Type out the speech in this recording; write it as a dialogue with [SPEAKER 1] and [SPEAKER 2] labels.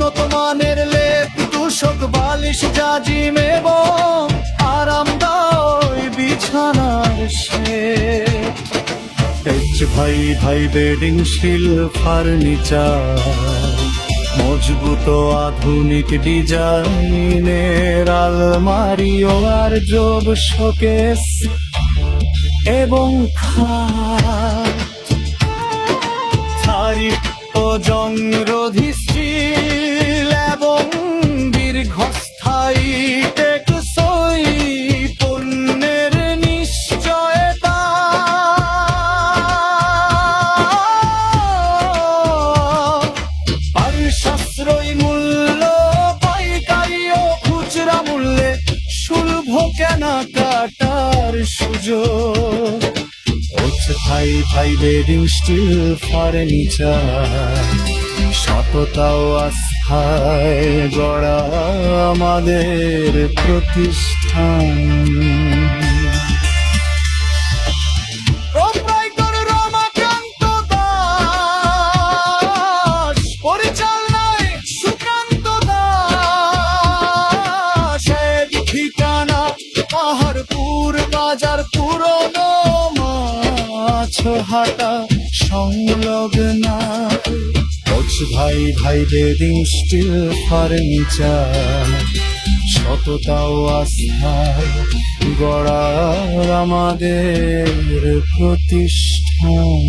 [SPEAKER 1] উন্নত মানের লেপ তুষক বালিশ জাজিম এবং আরামদায়ক বিছানার সেট। এইচ ভাই ভাই বেডিং স্টিল ফার্নিচার, মজবুত আধুনিক ডিজাইনের আলমারি ও আর যোগ শোকেস এবং খাট। থারি ও জংরোধী স্টিল এবং দীর্ঘস্থায়ী টেকসই পণ্যের নিশ্চয়তা। আর সাশ্রয়ী মূল্য, পাইকারি ও খুচরা মূল্যে সুলভ কেনাকাটার সুযোগ। ভাই ভাই বেডিং স্টিল ফার্নিচার, সততা ও আস্থায় গড়া আমাদের প্রতিষ্ঠান। প্রোপ্রাইটর রমাকান্ত দাস, পরিচালনায় সুকান্ত দাস। এক ঠিকানা পাহাড়পুর বাজার, পুরনো হাটা সংলগ্না। কোচ ভাই ভাই বেডিং স্টিল ফার্নিচার, সততা ও আস্থায় গড়া আমাদের প্রতিষ্ঠান।